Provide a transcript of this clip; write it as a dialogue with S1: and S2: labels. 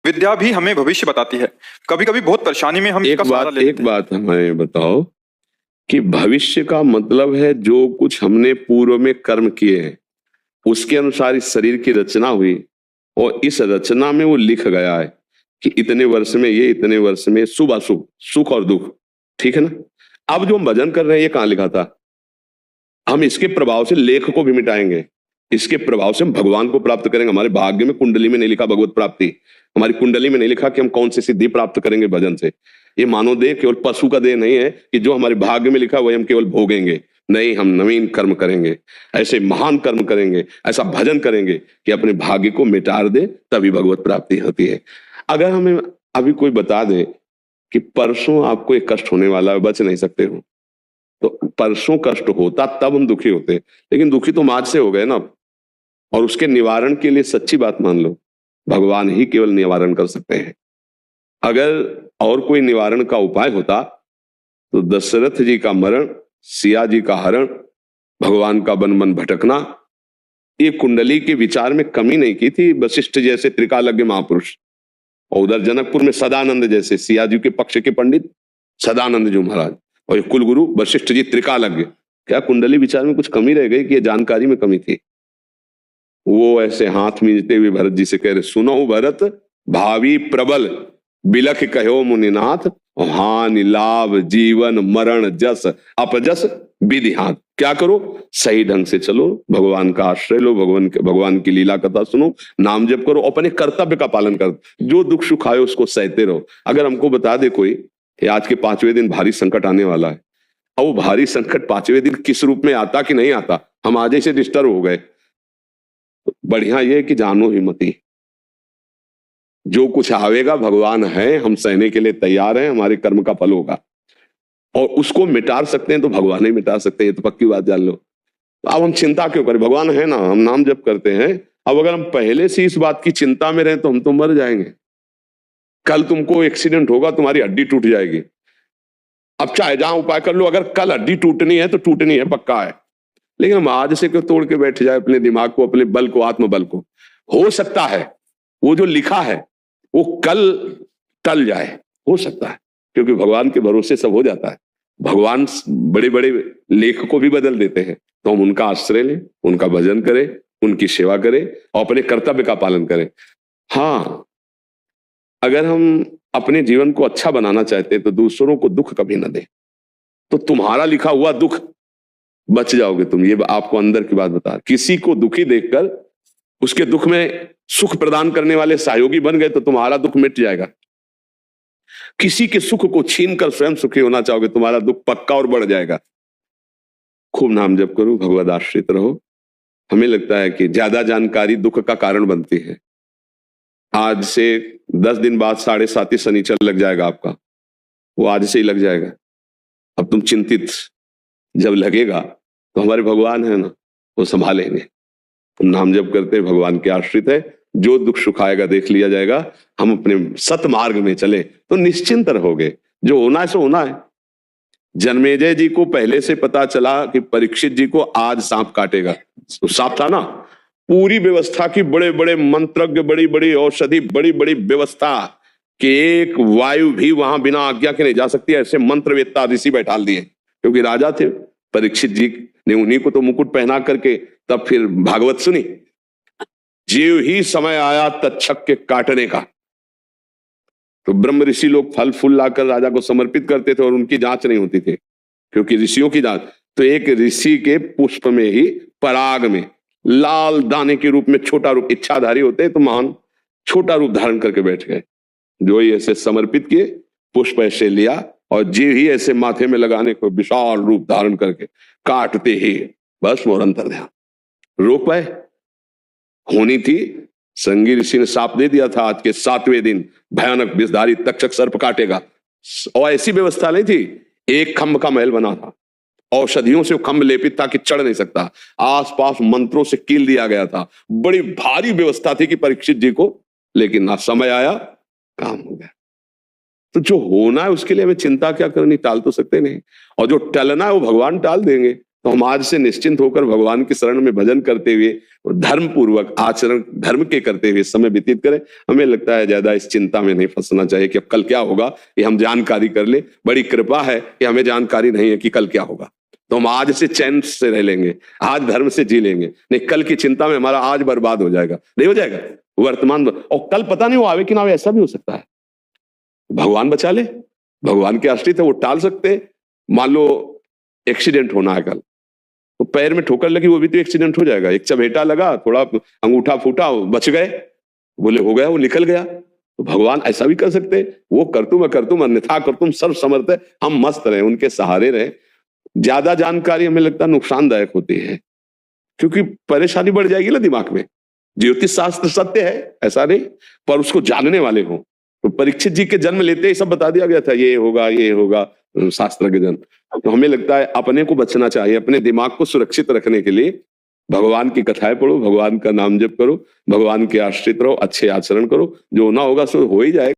S1: विद्या भी हमें भविष्य बताती है। कभी कभी बहुत परेशानी में हम इसका सहारा ले
S2: एक
S1: लेते हैं।
S2: बात हमें बताओ कि भविष्य का मतलब है जो कुछ हमने पूर्व में कर्म किए हैं उसके अनुसार इस शरीर की रचना हुई और इस रचना में वो लिख गया है कि इतने वर्ष में ये, इतने वर्ष में शुभ अशुभ, सुख और दुख। ठीक है ना? अब जो हम भजन कर रहे हैं ये कहाँ लिखा था? हम इसके प्रभाव से लेख को भी मिटाएंगे, इसके प्रभाव से हम भगवान को प्राप्त करेंगे। हमारे भाग्य में कुंडली में नहीं लिखा भगवत प्राप्ति, हमारी कुंडली में नहीं लिखा कि हम कौन सी सिद्धि प्राप्त करेंगे भजन से। ये मानव देह केवल पशु का देह नहीं है कि जो हमारे भाग्य में लिखा वही हम केवल भोगेंगे। नहीं, हम नवीन कर्म करेंगे, ऐसे महान कर्म करेंगे, ऐसा भजन करेंगे कि अपने भाग्य को मिटार दे, तभी भगवत प्राप्ति होती है। अगर हमें अभी कोई बता दे कि परसों आपको एक कष्ट होने वाला है, बच नहीं सकते हो, तो परसों कष्ट होता तब हम दुखी होते, लेकिन दुखी तो आज से हो गए ना। और उसके निवारण के लिए सच्ची बात मान लो, भगवान ही केवल निवारण कर सकते हैं। अगर और कोई निवारण का उपाय होता तो दशरथ जी का मरण, सिया जी का हरण, भगवान का वन वन भटकना, ये कुंडली के विचार में कमी नहीं की थी वशिष्ठ जैसे त्रिकालज्ञ महापुरुष, और उधर जनकपुर में सदानंद जैसे सिया जी के पक्ष के पंडित सदानंद जी महाराज, और ये कुलगुरु वशिष्ठ जी त्रिकालज्ञ। क्या कुंडली विचार में कुछ कमी रह गई कि ये जानकारी में कमी थी? वो ऐसे हाथ मींजते हुए भरत जी से कह रहे, सुनो भरत भावी प्रबल, बिलख कहो मुनिनाथ, हानि लाभ जीवन मरण जस अपजस विधि हाथ। क्या करो? सही ढंग से चलो, भगवान का आश्रय लो, भगवान की लीला कथा सुनो, नाम जप करो, अपने कर्तव्य का पालन करो, जो दुख सुख आए उसको सहते रहो। अगर हमको बता दे कोई कि आज के 5वें दिन भारी संकट आने वाला है, और वो भारी संकट 5वें दिन किस रूप में आता कि नहीं आता, हम आज ही से डिस्टर्ब हो गए, तो बढ़िया ये कि जानो हिम्मती, जो कुछ आवेगा भगवान है, हम सहने के लिए तैयार हैं, हमारे कर्म का फल होगा, और उसको मिटा सकते हैं तो भगवान ही मिटा सकते हैं, ये तो पक्की बात जान लो। तो अब हम चिंता क्यों करें? भगवान है ना, हम नाम जप करते हैं। अब अगर हम पहले से इस बात की चिंता में रहें तो हम तो मर जाएंगे। कल तुमको एक्सीडेंट होगा, तुम्हारी हड्डी टूट जाएगी। अब चाहे जहां उपाय कर लो, अगर कल हड्डी टूटनी है तो टूटनी है, पक्का है। लेकिन हम आज से क्यों तोड़ के बैठ जाए अपने दिमाग को, अपने बल को, आत्मबल को? हो सकता है वो जो लिखा है वो कल टल जाए, हो सकता है, क्योंकि भगवान के भरोसे सब हो जाता है। भगवान बड़े बड़े लेख को भी बदल देते हैं, तो हम उनका आश्रय लें, उनका भजन करें, उनकी सेवा करें और अपने कर्तव्य का पालन करें। हाँ, अगर हम अपने जीवन को अच्छा बनाना चाहते हैं तो दूसरों को दुख कभी ना दें, तो तुम्हारा लिखा हुआ दुख बच जाओगे तुम। ये आपको अंदर की बात बता, किसी को दुखी देखकर उसके दुख में सुख प्रदान करने वाले सहयोगी बन गए तो तुम्हारा दुख मिट जाएगा। किसी के सुख को छीनकर स्वयं सुखी होना चाहोगे, तुम्हारा दुख पक्का और बढ़ जाएगा। खूब नाम जप करो, भगवद आश्रित रहो। हमें लगता है कि ज्यादा जानकारी दुख का कारण बनती है। आज से 10 दिन बाद 7.5 शनिचर लग जाएगा आपका, वो आज से ही लग जाएगा। अब तुम चिंतित जब लगेगा तो हमारे भगवान है ना, वो संभालेंगे। तुम नाम जप करते भगवान के आश्रित है, जो दुख सुख आएगा देख लिया जाएगा। हम अपने सतमार्ग में चले तो निश्चिंत रहोगे, जो होना है सो होना है। जन्मेजय जी को पहले से पता चला कि परीक्षित जी को आज सांप काटेगा, तो सांप था ना, पूरी व्यवस्था की, बड़े बड़े मंत्रज्ञ, बड़ी बड़ी औषधि, बड़ी बड़ी व्यवस्था कि एक वायु भी वहां बिना आज्ञा के नहीं जा सकती, ऐसे मंत्रवेत्ता ऋषि बैठाल दिए, क्योंकि राजा थे। परीक्षित जी ने उन्हीं को तो मुकुट पहना करके तब फिर भागवत सुनी। जीव ही समय आया तक्षक के काटने का, तो ब्रह्म ऋषि लोग फल फूल लाकर राजा को समर्पित करते थे और उनकी जांच नहीं होती थी, क्योंकि ऋषियों की जांच। तो एक ऋषि के पुष्प में ही, पराग में, लाल दाने के रूप में छोटा रूप, इच्छाधारी होते तो महान, छोटा रूप धारण करके बैठ गए। जो ही ऐसे समर्पित किए, पुष्प ऐसे लिया और जीव ही ऐसे माथे में लगाने को विशाल रूप धारण करके काटते ही बस मोर अंतर ध्यान। रोक पाए? होनी थी। संगी ऋषि ने साप दे दिया था, आज के 7वें दिन भयानक विषधारी तक्षक सर्प काटेगा, और ऐसी व्यवस्था नहीं थी। एक खम्भ का महल बना था, औषधियों से खम्भ लेपित था कि चढ़ नहीं सकता, आसपास मंत्रों से कील दिया गया था, बड़ी भारी व्यवस्था थी कि परीक्षित जी को, लेकिन ना समय आया, काम हो गया। तो जो होना है उसके लिए हमें चिंता क्या करनी, टाल तो सकते नहीं, और जो टलना है वो भगवान टाल देंगे। तो हम आज से निश्चिंत होकर भगवान की शरण में भजन करते हुए और धर्म पूर्वक आचरण धर्म के करते हुए समय व्यतीत करें। हमें लगता है ज्यादा इस चिंता में नहीं फंसना चाहिए कि अब कल क्या होगा, ये हम जानकारी कर ले। बड़ी कृपा है कि हमें जानकारी नहीं है कि कल क्या होगा, तो हम आज से चैन से रह लेंगे, आज धर्म से जी लेंगे। नहीं, कल की चिंता में हमारा आज बर्बाद हो जाएगा, नहीं हो जाएगा वर्तमान, और कल पता नहीं वो आवे कि ना आवे, ऐसा भी हो सकता है। भगवान बचा ले, भगवान के आश्रित है, वो टाल सकते। मान लो एक्सीडेंट होना है कल, तो पैर में ठोकर लगी, वो भी तो एक्सीडेंट हो जाएगा। एक चबेटा लगा, थोड़ा अंगूठा फूटा, बच गए, बोले हो गया, वो निकल गया। तो भगवान ऐसा भी कर सकते, वो कर तुम अन्यथा कर तुम सर्व समर्थ है, हम मस्त रहे, उनके सहारे रहे। ज्यादा जानकारी हमें लगता है नुकसानदायक होती है, क्योंकि परेशानी बढ़ जाएगी ना दिमाग में। ज्योतिष शास्त्र सत्य है ऐसा नहीं, पर उसको जानने वाले हो। तो परीक्षित जी के जन्म लेते ही सब बता दिया गया था, ये होगा शास्त्र के जन्म। तो हमें लगता है अपने को बचना चाहिए, अपने दिमाग को सुरक्षित रखने के लिए भगवान की कथाएं पढ़ो, भगवान का नाम जप करो, भगवान के आश्रित रहो, अच्छे आचरण करो, जो होना होगा सो हो ही जाएगा।